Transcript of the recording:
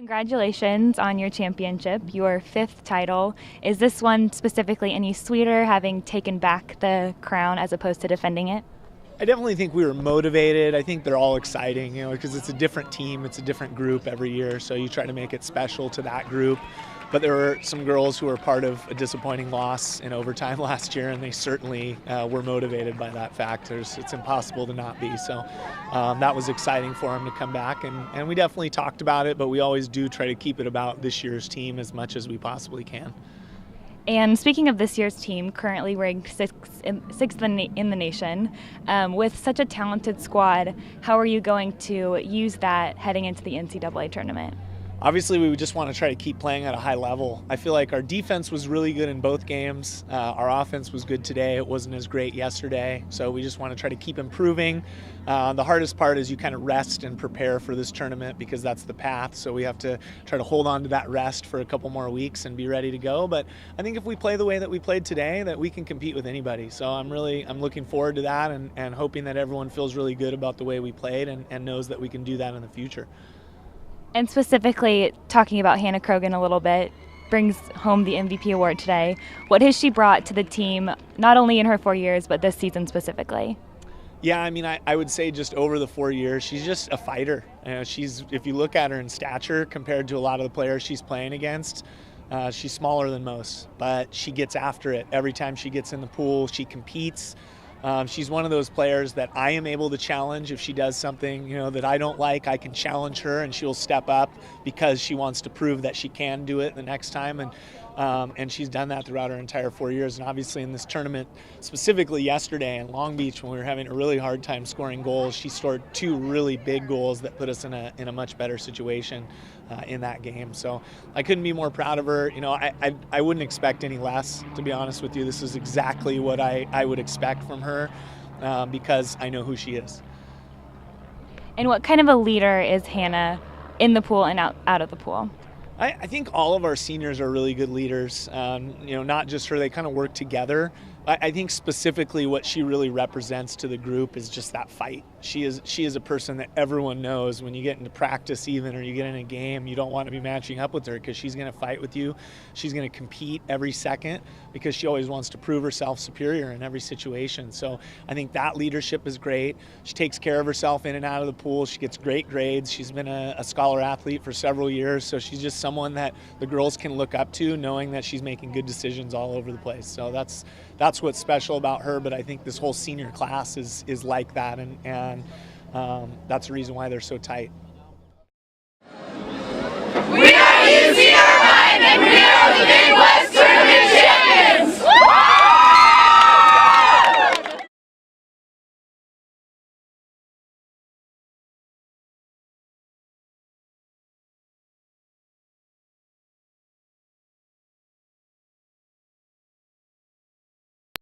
Congratulations on your championship, your fifth title. Is this one specifically any sweeter, having taken back the crown as opposed to defending it? I definitely think we were motivated. I think they're all exciting, because it's a different team, it's a different group every year, so you try to make it special to that group. But there were some girls who were part of a disappointing loss in overtime last year, and they certainly were motivated by that fact. It's impossible to not be. So that was exciting for them to come back, and we definitely talked about it, but we always do try to keep it about this year's team as much as we possibly can. And speaking of this year's team, currently ranked sixth in the nation, with such a talented squad, how are you going to use that heading into the NCAA tournament? Obviously, we just want to try to keep playing at a high level. I feel like our defense was really good in both games. Our offense was good today. It wasn't as great yesterday. So we just want to try to keep improving. The hardest part is you kind of rest and prepare for this tournament because that's the path. So we have to try to hold on to that rest for a couple more weeks and be ready to go. But I think if we play the way that we played today, that we can compete with anybody. So I'm looking forward to that and hoping that everyone feels really good about the way we played and knows that we can do that in the future. And specifically, talking about Hannah Krogan a little bit, brings home the MVP award today. What has she brought to the team, not only in her 4 years, but this season specifically? Yeah, I would say just over the 4 years, she's just a fighter. If you look at her in stature compared to a lot of the players she's playing against, she's smaller than most, but she gets after it. Every time she gets in the pool, she competes. She's one of those players that I am able to challenge. If she does something, that I don't like, I can challenge her and she'll step up because she wants to prove that she can do it the next time. And she's done that throughout her entire 4 years. And obviously in this tournament, specifically yesterday in Long Beach when we were having a really hard time scoring goals, she scored two really big goals that put us in a much better situation in that game. So I couldn't be more proud of her. I wouldn't expect any less, to be honest with you. This is exactly what I would expect from her because I know who she is. And what kind of a leader is Hannah in the pool and out of the pool? I think all of our seniors are really good leaders. Not just her, they kind of work together. I think specifically what she really represents to the group is just that fight. She is a person that everyone knows when you get into practice even or you get in a game, you don't want to be matching up with her because she's going to fight with you. She's going to compete every second because she always wants to prove herself superior in every situation. So I think that leadership is great. She takes care of herself in and out of the pool. She gets great grades. She's been a scholar athlete for several years. So she's just someone that the girls can look up to, knowing that she's making good decisions all over the place. So that's what's special about her, but I think this whole senior class is like that, and that's the reason why they're so tight.